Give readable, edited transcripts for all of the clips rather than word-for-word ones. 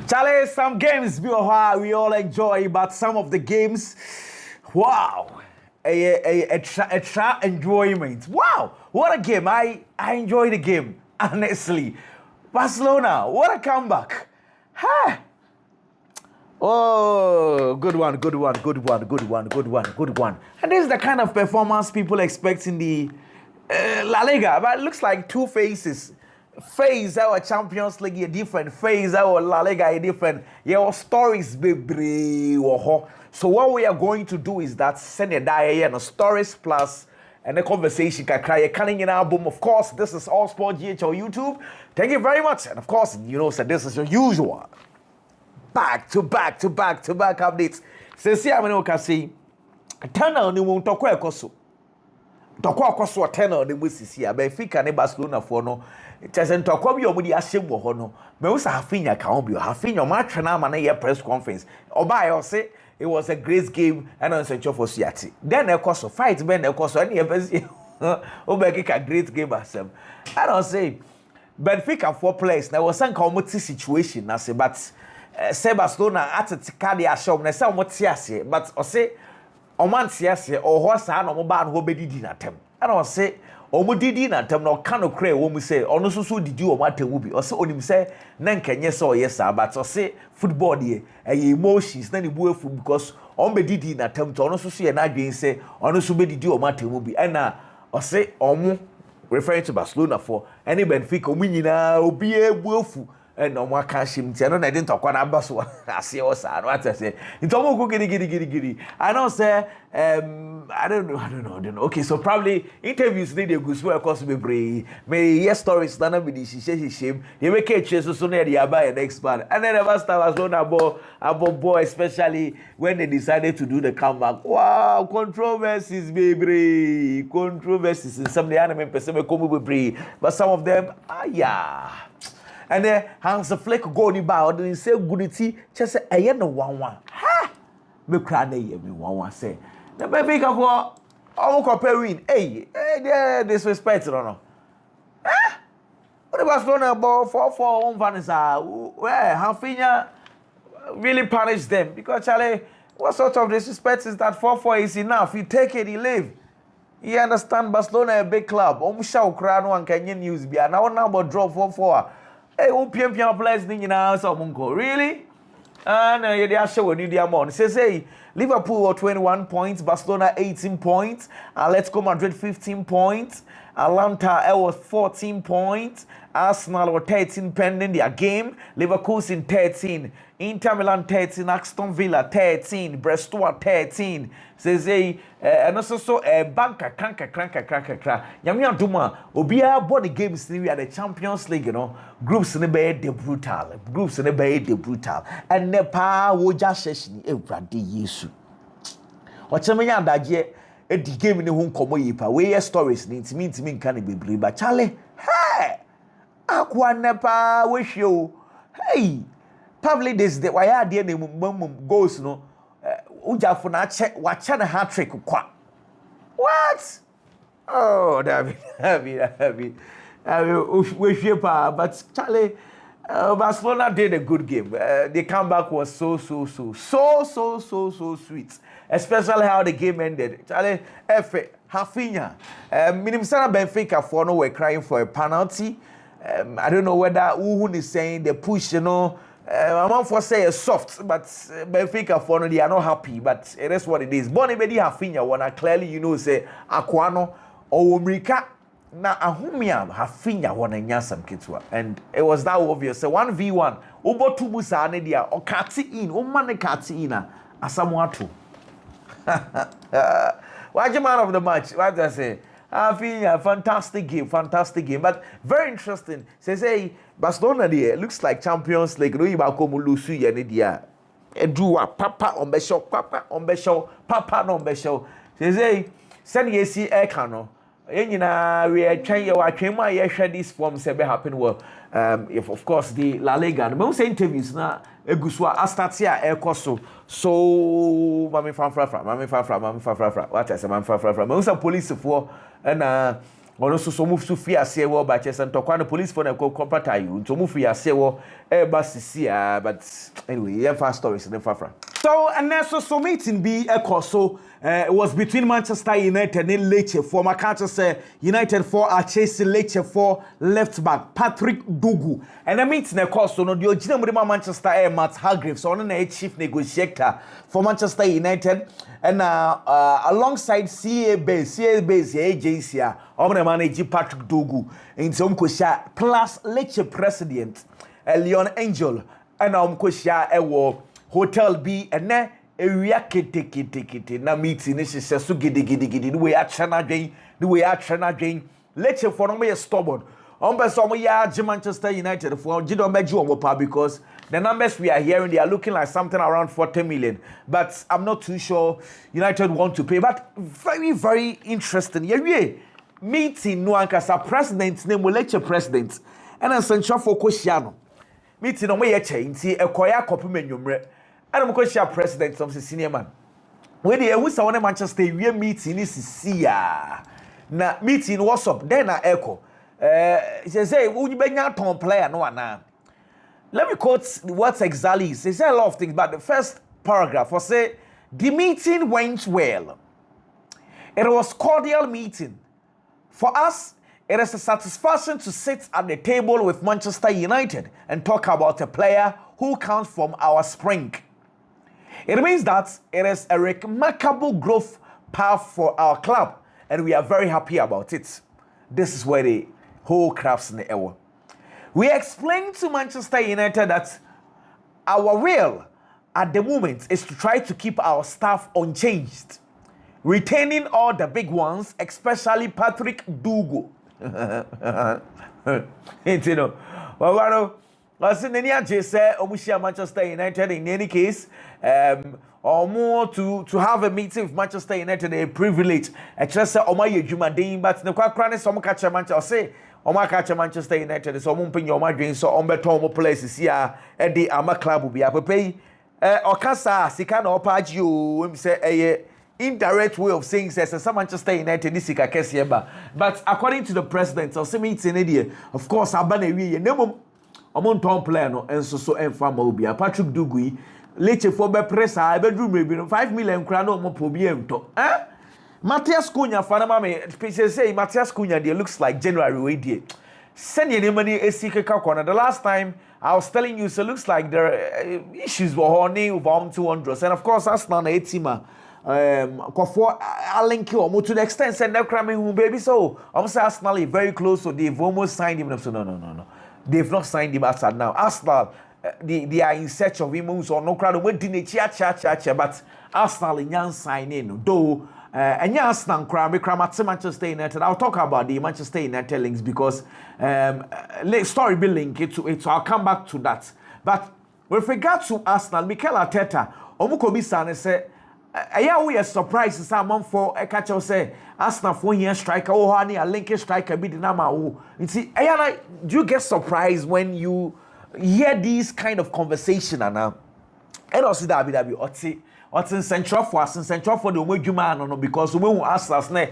Charlie, some games we all enjoy, but some of the games, wow, a enjoyment. Wow, what a game! I enjoy the game honestly. Barcelona, what a comeback! Ha! Oh, good one. And this is the kind of performance people expect in the La Liga. But it looks like two phases. Phase our Champions League a different. Phase our La Liga a different. Your stories be. So what we are going to do is that send a die and stories plus and the conversation can cry a cunning in album. Of course, this is All Sport GHL YouTube. Thank you very much. And of course, so this is your usual. Back to back updates. Since I'm going to say, Tana ni won tokwa ekoso. Tokwa akoso Tana ni musisi ya Benfica ne Barcelona for no. Chese tokwa bi omudi ahyem wo ho no. Me wo sa Hafinya ka ho bi. Hafinya ma twena ma na ye press conference. Oba yo say it was a great game and on search for Siati. Then ekoso fight ben ekoso any e Obekika great game asem. I don't say Benfica for players na was some community situation na say but say Barcelona atetika de ashom na say omotiase but o say omantiase o ho sa na omoba no obedidi na tem and o say omodidi na tem no ka no kra wo mu say ono so didi o matemu bi o say onim say na nkenye say o yes but o say football de emotions na ni bu afu because on bedidi na tem to ono so ye na adwen say ono so bedidi o matemu bi and na o say omo referring to Barcelona for any Benfica omu nyina obi ebu afu and no more cash him. I didn't talk on a bus. I see what I say. It's almost giddy. I know, sir. I don't know. Okay, so probably interviews need a good work because be may yes stories stand with she says she shame. You make a chase so near the Abba and expand. And then the master was on about boy, especially when they decided to do the comeback. Wow, controversies, baby. Controversies in some of the anime person come with but some of them, yeah. And then Hans a flick go ni ba or say goodity just say aye no one ha me kra na ye me one say the baby ka for o ko pe win there disrespect no ha what about Barcelona ball 4-4 on Vanessa where Hafinya really punish them because Charlie what sort of disrespect is that 4-4 is enough you take it you leave. You understand Barcelona a big club sha kra no an Kenyan news bia na one about drop 4-4. Hey, pian players ni nyina so monko. Really? And you dey show when you dey amount. Say Liverpool 21 points, Barcelona 18 points, Atletico Madrid 15 points, Atlanta was 14 points, Arsenal were 13 pending their game, Leverkusen 13, Inter Milan 13, Aston Villa 13, Brestol 13. Say and also banka cranka. Yami aduma obia body games ni we are the Champions League, you know. Groups in the the brutal. And nepa woja session Ewrade Yesu. Ochemenya adaje e di game ni ho nkomo yipa. We stories ni ntimi nka ne bebre ba Charlie. Hey! Akwa nepa we hwe. Hey! Probably this the why ade na mum goals no. Ujafo na wacha na hat-trick kwa. What? Oh, David. But Charlie, Barcelona did a good game. The comeback was so sweet. Especially how the game ended. Charlie, Hafinya. Minimsana Benfica for no were crying for a penalty. I don't know whether Uhun is saying the push, you know. My mom for say soft, but Benfica for no, they are not happy. But it is what it is. Bonnie Bedi Hafinya wanna clearly, you know, say Aquano or Umrika. Na Ahumia Hafinya wanna nyasam kitwa. And it was that obvious. So 1v1. Ubo tubusa anedia or kati in, umane kati ina asamuatu. What's the man of the match? What do I say? Hafinya, fantastic game. But very interesting. Say Barcelona there looks like Champions League. No, you ba ko mulusu ye ne dia. Eduwa papa on be show. Papa no be show. Say send ye see e kan no. Nyina we atwen ye watwen ma ye hwe this form say be happen well. If of course the La Liga. No say interviews na egusu a start here e koso. So mami fra. What I say mami fra. Me say police for and ono so move to fear say wo ba chese ntokwa no police for na compata you to move fear say wo ba sisia but anyway yeah fast stories in fafra so and so meeting be a so it was between Manchester United and Lecce for my catcher say United for chasing Lecce for left back Patrick Dugu and the meeting a course so no the original Manchester Matt Hargreaves on a chief negotiator for Manchester United and alongside CA base agency I'm going to manage Patrick Dugu in some question plus Lecce president Leon Angel and question hotel B and na area kete na meeting is so gidi the way I trena drain Lecce for no me stubborn person ya Manchester United for Gido Meju Omopa because the numbers we are hearing they are looking like something around 40 million but I'm not too sure United want to pay but very interesting yeah meeting no ankasa president name Lecce president and a central for Koshiano meeting on way nti ekoya kopi menwumre and I'm going to president of the senior man when they who say Manchester we meeting is sia na meeting what's up then na echo say we benya ton player no ana let me quote what exactly is. They say a lot of things but the first paragraph was say the meeting went well, it was cordial meeting for us. It is a satisfaction to sit at the table with Manchester United and talk about a player who comes from our spring. It means that it is a remarkable growth path for our club and we are very happy about it. This is where the whole crafts in the air. We explained to Manchester United that our will at the moment is to try to keep our staff unchanged, retaining all the big ones, especially Patrick Dugu. You know, well, Manchester United in any case, or more to have a meeting with Manchester United a privilege. Just say, but the quack some catch Manchester say, catch Manchester United, so mumping your margin, so on better places here at the Ama Club will be up a pay. Or Casa, Sikan or Pagio, say indirect way of saying says some Manchester United this is a but according to the president of some meeting of course abane we no among ton player no and so enfama obi Patrick Dugu Lecce for be press I bedroom maybe 5 million kra no mo po bi ento Matthias Cunha fanama me say Matthias Cunha they looks like January we dey send your money esika corner the last time I was telling you so looks like there are issues were horny with 200 and of course that's not a team Kofo Alenki or to the extent said no cramming who baby so obviously Arsenal is very close so they've almost signed him so no they've not signed him as now Arsenal they are in search of him so no crowd went in cha but Arsenal in signing though and Arsenal cram at Manchester United. I'll talk about the Manchester United links because story be linked it so I'll come back to that but with regard to Arsenal Mikel Arteta omukobi san say we are surprised some for a catch or say Arsenal for here striker or honey a link striker be the number you see do you get surprised when you hear these kind of conversation and also that what's in central for the Omejuma no because when Arsenal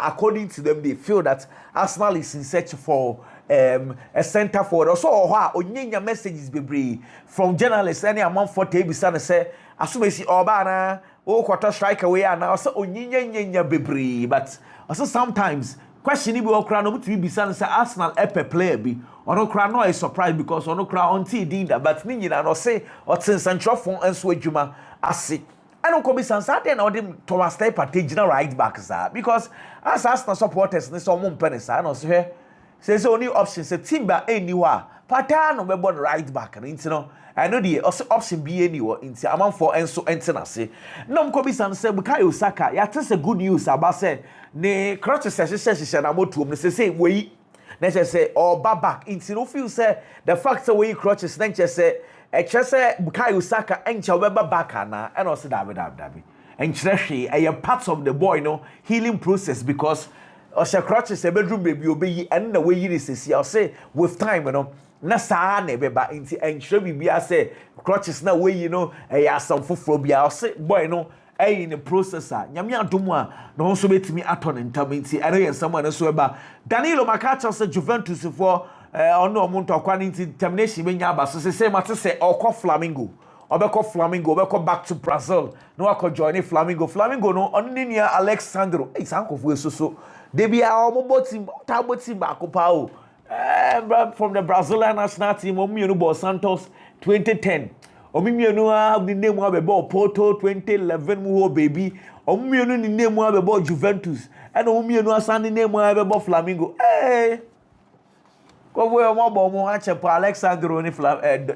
according to them they feel that Arsenal is in search for a center forward also onyenya messages be from journalists any amount for table say asumesi obana o quarter striker we are now so onyenya bebre but also sometimes question bi okra no mutu bi san say Arsenal player bi ono kra no is surprised because ono kra until did that but ni nyina no say otin central phone enso adwuma ase and ko bi san say na odem Thomas Partey gina right back sir because as Arsenal supporters ni so mo mpene sir no say only option say Timber anywhere Partey no be born right back no I know the option be anywhere into amount for enso entena say no ko bi san say Bukayo Saka ya tell say good news about say ne crutches say na moto say we na say or back into no feel say the fact say we crutches then say say Bukayo Saka encha we back na and also dabi and a part of the boy no healing process because Osha crutches a bedroom baby obey and the way you say with time na saa na beba inti enchre bibia say crutches na way a some foforo bia say boy no in the processor nyame adom a no so betimi aton ntamenti ere yen someone so eba Danilo Makacha say Juventus for ono omuntu akwa nti termination be nya aba so say mate say okọ Flamengo obeko Flamengo obeko back to Brazil no akọ join Flamengo no ono ni nia Alexandro sankofu esoso de bia omobo team akopa o from the Brazilian national team omienu Bos Santos 2010 omienu have the name of the Porto 2011 mu baby omienu ni name of the Juventus and omienu asan the name of the Flamengo Kobo omo mo achepo Alexandro ni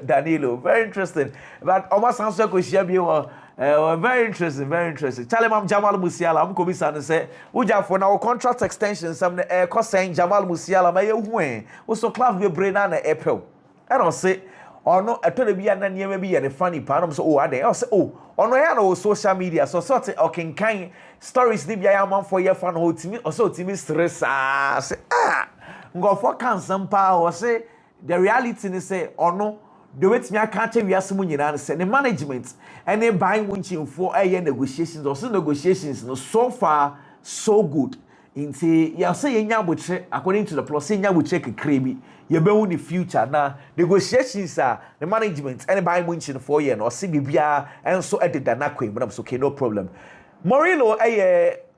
Danilo very interesting but omo sanso ko share bi very interesting tell him Jamal Musiala am ko bisa no say ujafo na contract extension some ko sen Jamal Musiala ma ye hu wo so club be brain na epel and on say ono eto de bia na niam bi ye ne funny pa no so ade o say ono ya na social media so sort o kan stories ni bia ya man for ye fan ho timi o so timi stress say ngofo kan sampa o say the reality ni say ono the way me aka we asemu nyina say the management and they buying winching for negotiations or negotiations no so far so good inti ya say yenya botre according to the plus yenya botre kekrebi ye be hu the future na negotiations are the management and buying winching for year no see bibia and so edit na kwem but I'm so okay no problem Morilo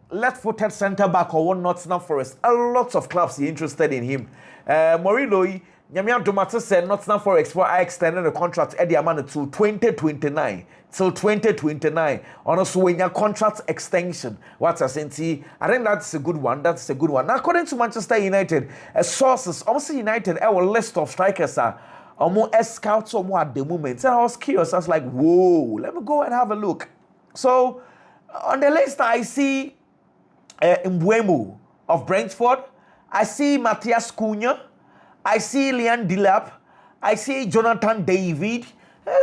left-footed centre back or one Nottingham Forest a lot of clubs are interested in him Morilo Nyamia Domata said Nottingham Forest for I extended the contract at the amount to 2029 till 2029 on also when your contract extension. What's I saying? I think that's a good one. That's a good one. Now, according to Manchester United, sources, also United, our list of strikers are more scouts or more at the moment. And I was curious. I was like, whoa, let me go and have a look. So on the list, I see Mbeumo of Brentford. I see Matthias Cunha. I see Liam Delap. I see Jonathan David.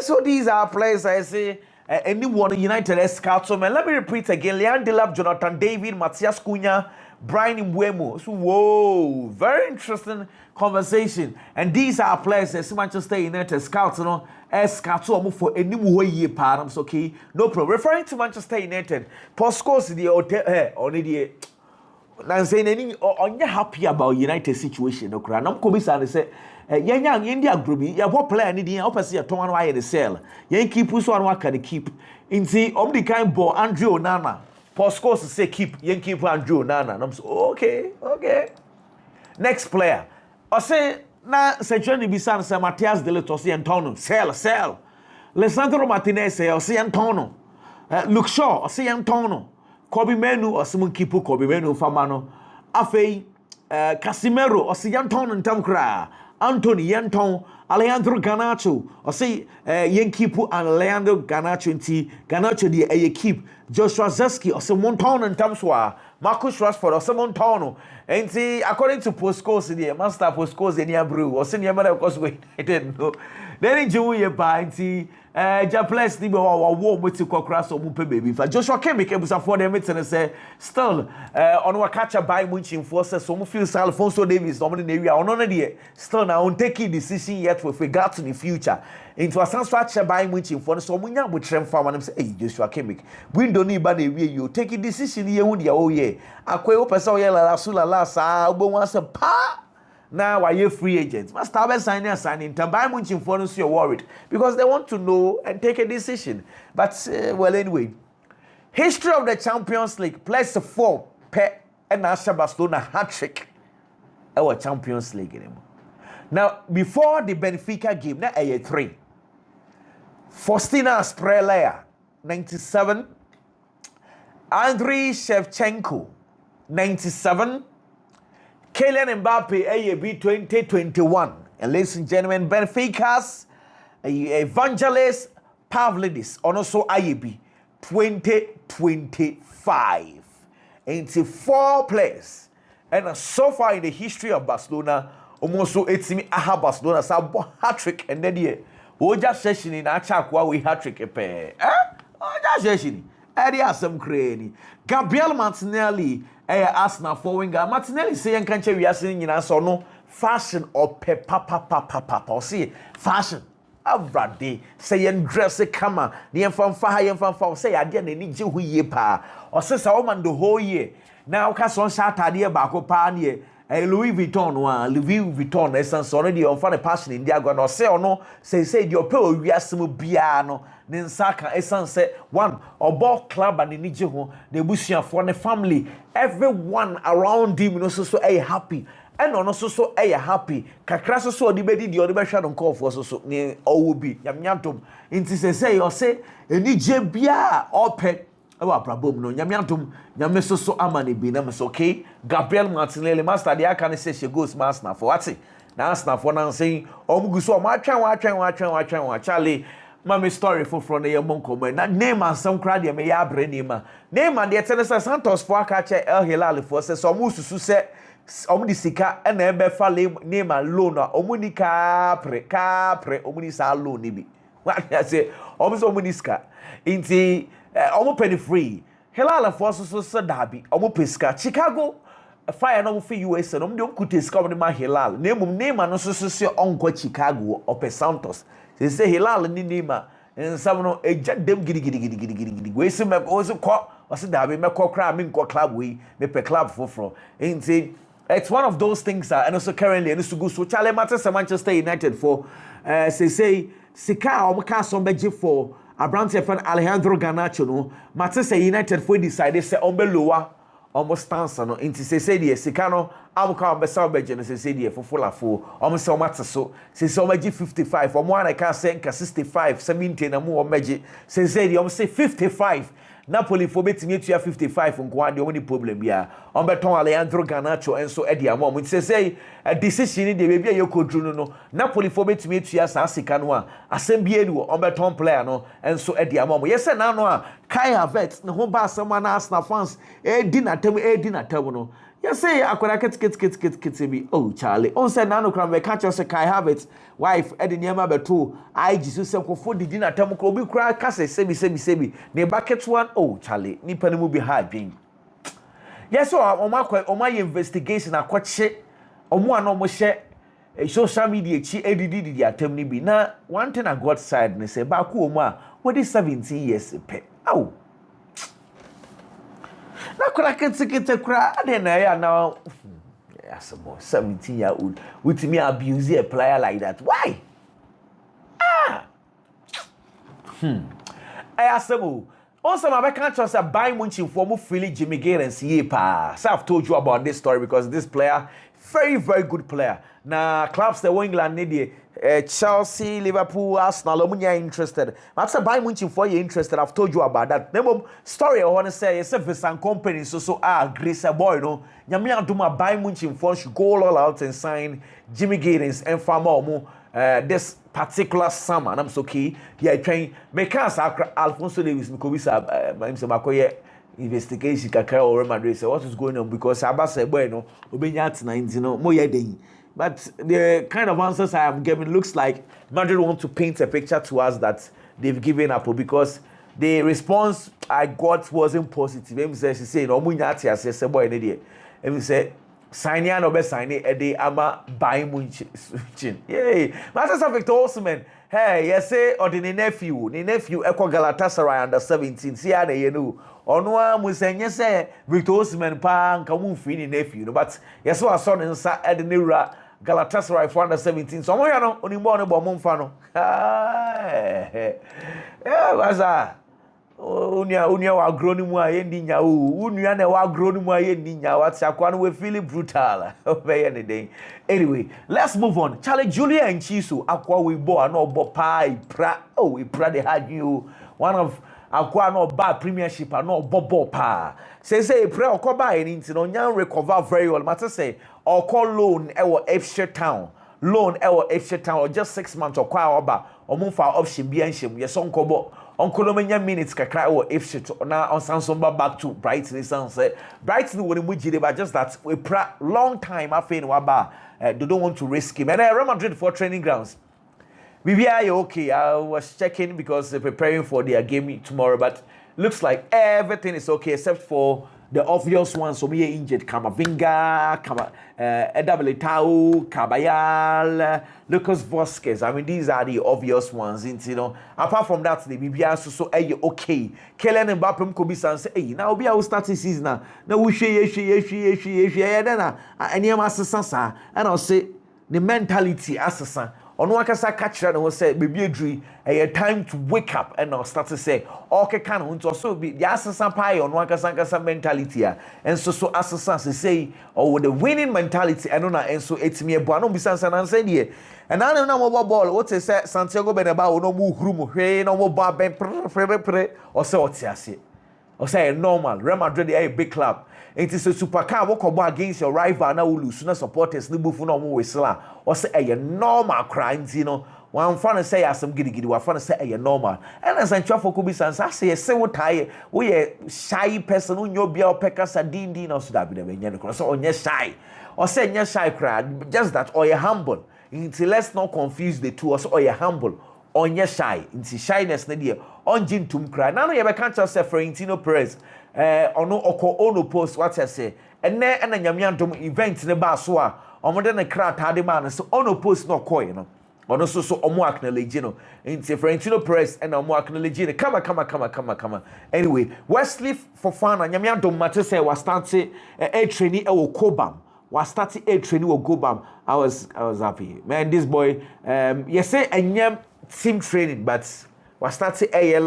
So these are players I see anyone United scouts. So man, let me repeat again. Liam Delap, Jonathan David, Matthias Cunha, Brian Mbeumo. So whoa, very interesting conversation. And these are players as Manchester United scouts, you know, scouts for any more year params. Okay, no problem. Referring to Manchester United, Postco's the hotel only the. Now saying any on you happy about United situation no kra nam ko bisa ne say yenya India group ya bo player ni din opese ya ton wa ye the sell yen keep so an wa can keep inti the kind ball Andre Onana Postcos say keep yen keep Andre Onana nam so okay next player I say na Sejoni bisa say Matthias De Ligt say Antonio sell Lisandro Martinez say Antonio Luke Shaw say Antonio Kobe Menu or someone keep Kobe Menu famano. Afei Casimiro or Yanton and Tamkra. Anthony Yanton, Alejandro Garnacho or say Yenkipu and Leandro Garnacho the keep Joshua Zeski or some Monton and Tamswa, Marcus Rashford or some Montono. And see, according to Postco's in the master Postco's in your brew or senior mother, of course, we didn't know. Then enjoy your party. Japless ni wa warm with to kokra so mumpe baby fa Joshua Kimmich ebusa for them and say still on wa catch by Munich forces so mu feel Alfonso Davies no in area on there still now on taking decision yet with regard to the future into a sense catch by Munich for so munya with trem farm and say hey Joshua Kimmich we don't need by the way you taking decision here on the oh yeah akwe o pesa o ya la sula sa obo wan say pa. Now, why you free agents? Must have a signing. Tambai Munchin for us, you're worried because they want to know and take a decision. But well, anyway, history of the Champions League plays the 4 Pep and Asha Barcelona hat-trick. Our Champions League anymore. Now, before the Benfica game, now a 3. Faustina Asprelea, 97. Andriy Shevchenko, 97. Kylian Mbappe, AAB 2021. And ladies and gentlemen, Benfica's Evangelos Pavlidis, and also IAB 2025. And 4 players. And so far in the history of Barcelona, almost so it's me, aha Barcelona, so hat-trick, and then yeah, Oja session in Achakwa, we hat-trick a pair. Oja session. Eddie has some crazy. Gabriel Martinelli. Arsenal for winger Martinelli say yan kanche we are seeing so no fashion or papa or see fashion Abrade say yen dress kama ne yemfa fa ha yemfa fa say ade na ni je hu yie pa o se sa woman the whole year na o ka so sha atade ba ko pa ne Louis Vuitton Louis Vuitton essence already on fan passion in dia go no say ono say di ope o wiasem bia no ne nsaka essence one obo club and ni je ho na ebusuafo ne family everyone around him no so happy and ono so happy kakra so odi bedi di odi be hwa no call for so ne owo bi nyamnyantom nti say o say eni je bia ope ewa problem no nyamnyantom nyame so amane bi na me so okay Gabriel Martinelli master dia kan say she goes master for what na Arsenal for now saying omugu so ma atwan Charlie mama story for na yemon komo na name and some crowd dey me ya abre name de Tennessee Santos for aka che El Hilal for say so mu susu say omu di sika na ebe fa name loan omu ni ka pre omu ni sa loan ni bi what I say omu so omu ni sika inti omu penny free Hilal for so dabi omu pesca Chicago Fire no for US no omu de omkute sika omu ma Hilal name no so onko Chicago ope Santos say Hilal ni name nsam no eja dem gidi we se me ozo ko o se dabi me ko kra me nko club we me pe club for inti it's one of those things and also currently and so go so Charlie matters Manchester United for say sika omu ka so beje for Abrante fan Alejandro Garnacho no Manchester United for decide say on be lower almost stance no inti say the sika no amuka on be say beje no say the for almost say matter so say beje 55 omo na ka say 65 70 na mu omeje say the almost say 55 Napoli for betimi etua 55 nko ade oni problem bia on beton Alejandro Garnacho enso e dia mom say a decision dey bia yekodru no Napoli for betimi etua sa sika no a asem bia ni on beton player no enso e dia mom yes na no a Kai Havertz ne ho ba asem na Arsenal fans e di na tem no yes say akwara ket bi oh Charlie on say na no kram be catch us Kai Havertz wife e de niam abeto I Jesus say kofo di na tem ko obi kura ka say sebi ne bucket one oh Charlie ni pa mu bi ha adwen yes so o investigation akwache omo an omo hye social media chi edidi atem ni bi na one thing I got side ne say ba ko omo a what is 17 years pe oh na kura ketekete kura ade na ya na as a 17-year-old with me abuse a player like that why I asked them also my can't trust a Bayern Munich for mu feel Jimmy Gittins pa so I've told you about this story because this player very good player na clubs that were England need Chelsea, Liverpool, Arsenal, omunya interested. But say Bayern Munich for you interested. I've told you about that. Name story I want to say is a Vincent company so Grace boy no. Nyame aduma Bayern Munich for should go all out and sign Jimmy Gittins and farmer this particular summer. And I'm so key. Here train make us Alfonso Davies Mikobisa makoye investigation kakra or Madrid say what is going on because Abasa boy no obenya at 19 no mo ye den. But the kind of answers I am giving looks like Madrid want to paint a picture to us that they've given up because the response I got wasn't positive. Em say she say no munya ati say boy ne dey. Em say sign ya no be sign e dey ama Bayern Munich. Yay. Master Victor Osimhen. Hey, you say or the nephew Eko Galatasaray under 17. See how they know. Ono am say say Victor Osimhen pa nka mu fi ni nephew no but yes so aso ne nsa e de newura Galatasaray for under 17. So mo ya no onimbo ne bo mo mfa no. Waza. Unia wa grow ni mu aye ndi nya o. Unia na wa grow ni mu aye ndi nya what akwa no we feel brutal. Obey anything. Anyway, let's move on. Charlie Julia and Chiso akwa we bo ana obo pa ipra. Oh, ipra they had you one of akwa no ba premiership no bobo pa. Say ipra okoba any nti no nya recover very well. Matter say or loan ewo Ipswich Town. Loan ewo Ipswich Town or just 6 months or kwa oba omunfa option bi anhyem yes onkobo onkono manya minutes kakra ewo Ipswich na on Samsung back to Brighton say Brighton woni mu jire but just that we long time after no aba they don't want to risk him and Real Madrid for training grounds. We are okay. I was checking because they're preparing for their game tomorrow but looks like everything is okay except for the obvious ones, so me injured Kamavinga, Edabletao, Cabayal, Lucas Vasquez. I mean, these are the obvious ones, you know. Apart from that, the BBR so okay. Kellen Mbappe could be say, hey, now we are starting season now. Now we share, then any of us, and I'll say the mentality assassin. Ono akasa catcher no say baby adri a time to wake up and I'll start to say okay can unto so be the assassin pie ono akasa mentality and so assassin say oh the winning mentality and na and so etimi ebo no bisa san answer there and I don't know about ball what say Santiago Bernabeu no mu huru mu hwe no mo ba ben pre or say otiase or say normal Real Madrid a big club. It is a supercar walk about against your rival now lose no supporters no bufu no mo whistle or say a normal crime you know one fan say some giddy one fan say a normal and as I for could be sans I say what tie we a shy person who your beer peckers are din or so that be the so on your shy or say your shy crowd just that or a humble until let's not confuse the two or a humble on your shy into shyness na dear on jintum cry now you can't just say Florentino Perez ono oko ono post what I say and nyamiantom event ne ba so a omo de ne krata de man so ono post no koy no ono so omo acknowledge no into Florentino Perez and omo acknowledge no come anyway Wesley Fofana nyamiantom mate say was start a trainee e wo Kobam was start a trainee wo Kobam I was happy man this boy you say enyam team training but was start a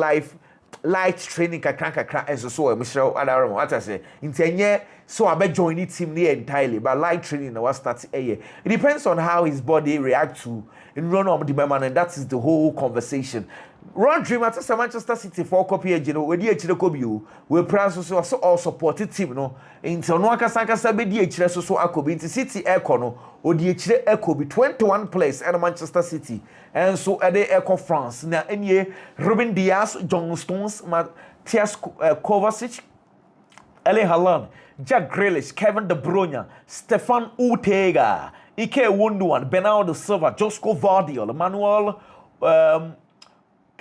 light training kakra and so Michelle Adaram what I say intenye so I bet join the team near entirely but light training was start a year. It depends on how his body react to in run of the man and that is the whole conversation. Run dream at Manchester City for copy you know we dey we plan so all supported team no into no akasa be dey so akobi into City Echo no odi ekire Echo be 21 players and Manchester City and so at the Echo France na enye Ruben Dias, John Stones, Matthias Kovacic, Erling Haaland, Jack Grealish, Kevin De Bruyne, Stefan Ortega, Ike Wunduan, Bernardo Silva, Josko Vardiol, Manuel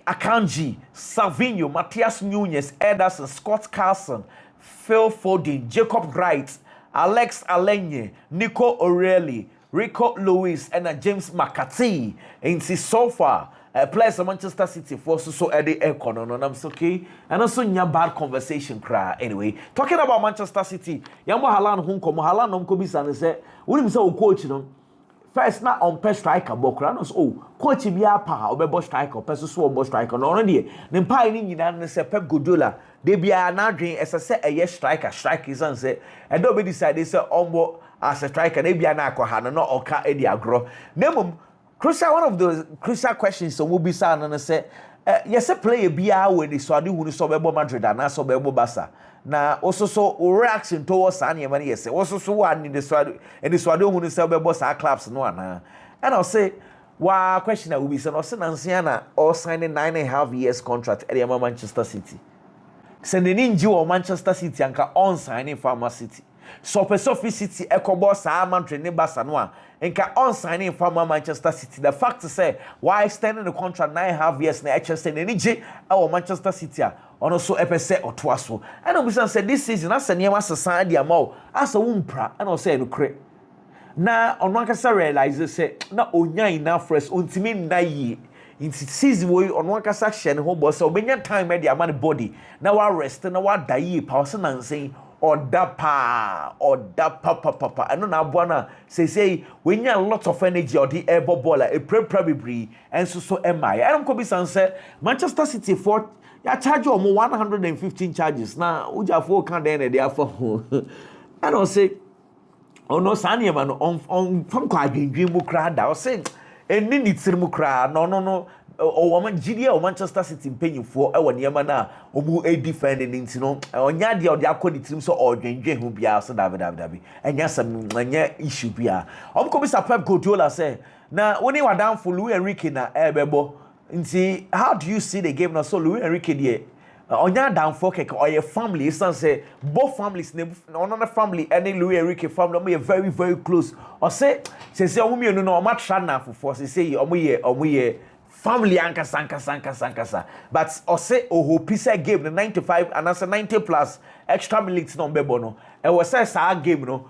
Akanji, Savinho, Matthias Nunes, Ederson, Scott Carson, Phil Foden, Jacob Wright, Alex Alenya, Nico O'Reilly, Rico Lewis, and James McCarthy. And see so far, players of Manchester City for so Eddie Econ, and I'm okay. And also, a bad conversation cry. Anyway, talking about Manchester City, Yamo Halan Hunko, Halan Unkobisan, and say, William so coach them. First, not on per striker, Bokranos. Oh, coach be a pa, or be striker, person so striker, no already. Then pining in and say Pep Guardiola. They be a now dream as I say a yes striker, strikers and say, and nobody decide they say almost as a striker, they be an aquahana, not oka Eddie Agro. Name crucial one of those crucial questions so will be sound and I say, yes, a player be a when they saw the who saw Bebo Madrid and I saw Bebo Bassa. Now, also so reaction towards Sanya Money, yes, also so one in the Swado and the Swado who sell Bebo clubs no one. And I'll say, why question that will be sent or Siena or signing 9.5 years contract at the Manchester City. Sending in Jew or Manchester City and on signing Pharma City. So Sophie City Echo Boss Madrid Basanoa and can on signing Pharma Manchester City. The fact to say why extending the contract 9.5 years na HSN energy our Manchester City on also epese or twaso. And Obisan said this season as a near society amount as a wumpra and I'll say no cre. Now on one can realize say na onya enough fresh ultimate na ye. In season way on one section home boss so many time media man body now I rest now I die person and saying or papa I know now buana say when you a lot of energy or the air baller a probably and so am I don't could be say Manchester City for ya charge you 115 charges now uja for can then they are for I don't say oh no sanya man on from quite dream mu crowd I was saying and ni nitsirimu kra no o woman GD o Manchester City mpanyimfo e woni yema na omu e defend nti no onya de o de akodi tirim so odwenwe hu bia so dabi enya sam enya issue bia omko bi Pep Guardiola say na woni wadan for Luis Enrique na ebebo nti how do you see the game na so Luis Enrique de onya down for keke or your family is say both families another family and Luis Enrique family are very very close or say omu mienu no o ma tra na for say omu ye family ankasa. But ose ohopisa game the 95 and as a 90 plus extra minutes no bebo no. E was say game no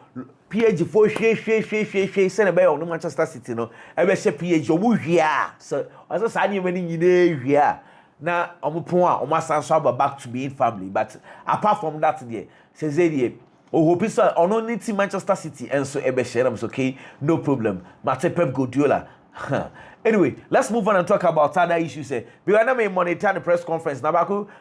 PH for she send be on Manchester City no. E be she PH omu hwia. So as say any many nyine hwia. Na omupon a omasanso back to being family, but apart from that there says there ohopisa ono ni team Manchester City and so e be share am so okay, no problem. Mate Pep Guardiola. Anyway, let's move on and talk about other issues. Because I may monitor the press conference. Now,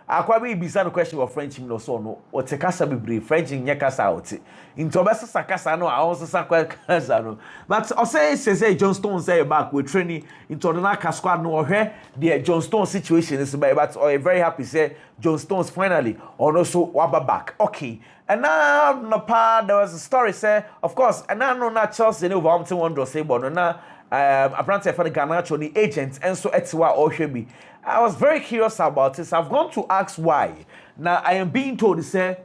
I quite be a question of French no so no. Or take us a be French in Yakasa out. In Tobasa Sakasa no, I also Sakasa no. But I'll say John Stone say back with training into the Naka squad no here. The John Stone situation is but I'm very happy say John Stone's finally or also waba back. Okay. And now no there was a story say of course and now no not Chelsea no Wolverhampton Wanderers say but no apparently for the Garnacho the agent and so etiwa Oshebi. I was very curious about this. I've gone to ask why. Now I am being told to say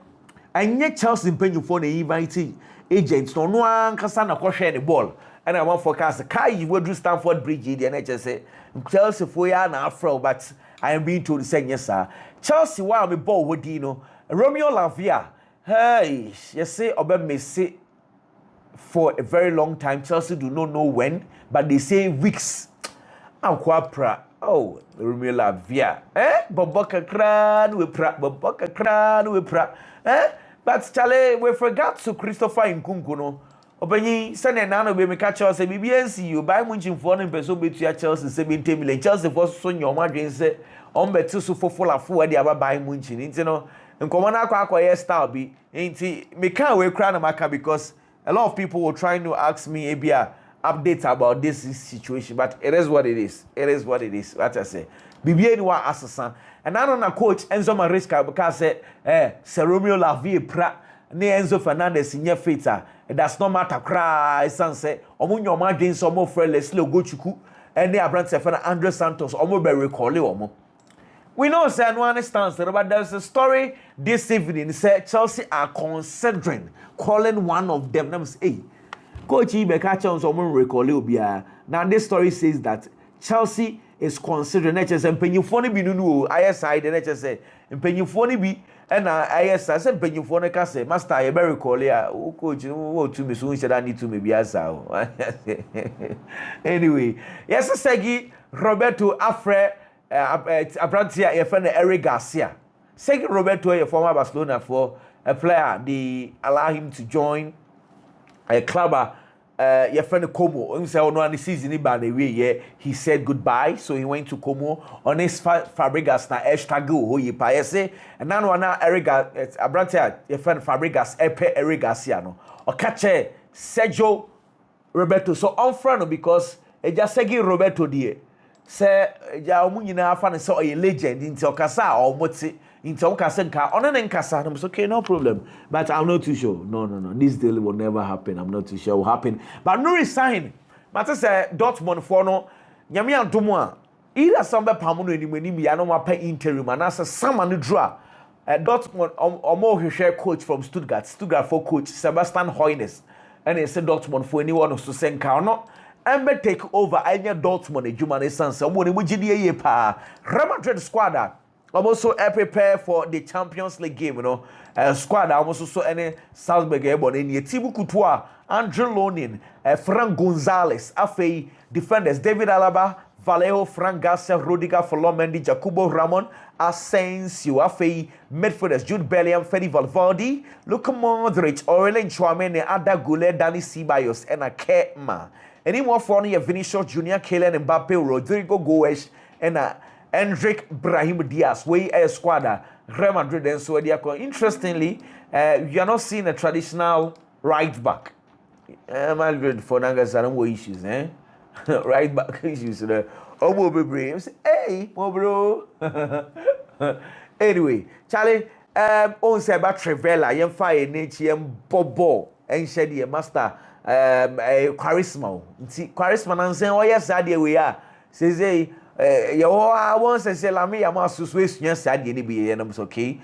I need Chelsea pay you for the inviting agents no one can stand a share the ball. And I want forecast Kai you will do Stamford Bridge the NHS say Chelsea for ya na afro but I am being told to say yes sir. Chelsea while me ball with Dino Romeo Lavia. Hey, you say Oba may say for a very long time. Chelsea do not know when, but they say weeks. Oh, Romeo Lavia. Boboka kran we pra. But Charlie, we forgot to Christopher Nkunku no. Obanyi sene nano be me catch us say BBNC you buy munchin for no person betu Chelsea 70 million. Chelsea for so nyoma dwen say on betu so fofo de aba buy munchin. Nti no nkomo na akwa style bi. Nti me can we cry na maka because a lot of people were trying to ask me Abia updates about this situation, but it is what it is. It is what it is. What I say. BBA ni wa assassin. And I don't know coach Enzo Maresca because say Romeo Lavia pra ne Enzo Fernandez in your fita. It does not matter cry say omo nyoma dwen so mo frɛ Leslie Ogochukwu and ne Abrante Fernandez Andre Santos omo be recall omo. We know say no understands but there's a story this evening say Chelsea are considering calling one of them. Them say, hey, Coach Ibeka Chelsea omo recall obia. Now this story says that Chelsea is considering NHS mpenyufo ne bi nunu ISI the NHS say mpenyufo ne bi and ISI say mpenyufo ne ka say master you be recall ya coach wo to me so nsheda need to me bi asa. Anyway, yes Segi Roberto Afre Abrantia your friend Eric Garcia. Segi Roberto a former Barcelona for a player they allow him to join a club your friend Como himself no season by the way yeah he said goodbye so he went to Como on his Fabregas na struggle ho yi pa say and now na Eric Abrantia your friend Fabregas Eric Garcia no o catch Sergio Roberto so on front because e just Sergio Roberto die say ja omu nyina afa ne say o legend nti o kasa o moti nti o kasa nka ono ne nkasa no okay no problem but I'm not too sure no this deal will never happen. I'm not too sure will happen but no resign but say Dortmund for no nyame adomo a either sombe pamono enimani ya no mapa interim and as someone draw Dortmund omo hwehwe coach from Stuttgart for coach Sebastian Hoeneß and he said Dortmund for anyone so say nka no Embe take over anya Dortmund ejuma ne sanse omo ne mugidi ye pa Real Madrid squad also prepare for the Champions League game you know squad almost so any Salzburg ebo ne Thibaut Courtois Andre Lonin Frank Gonzalez afei defenders David Alaba Vallejo Frank Garcia Rudiger Mendy Jacobo Ramon Asensio afei midfielders Jude Bellingham Fede Valverde Luka Modric Aurelien Tchouameni Ada Goulet Dani Ceballos and Kema. Any more for your Vinicius Junior, Kylian Mbappe, Rodrigo Goes, and Endrick Brahim Diaz, way a squad, Real Madrid, and so interestingly, you are not seeing a traditional right back. Madrid for Nangas and issues, right back issues. Oh, brave. Hey, bro. Anyway, Charlie, on say about Trevella, young fire, nature, Bobo, and Shady, master. Charisma. Charisma and saying, oh, yes, I we are. Says, I want to say, Lamy, I'm also Swiss, yes, I didn't be, and I'm okay.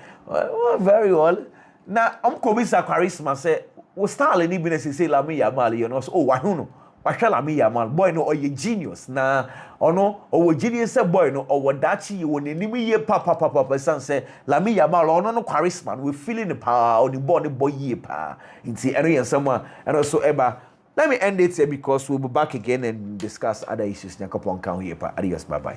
Very well. Now, I'm coming to charisma, say, we start in business, say, Lamy, Yamali, you know, oh, I don't know. wahwɛ Lamine Yamal boy no oye genius na ono owo genius say boy no owo dachi wo nanim ye papa san say Lamine Yamal ono no charisma we feeling the power on the ball the boy ye pa nti eno yensam a and also eba let me end it here because we'll be back again and discuss other issues. Nyakopon kan here pa. Adios, bye bye.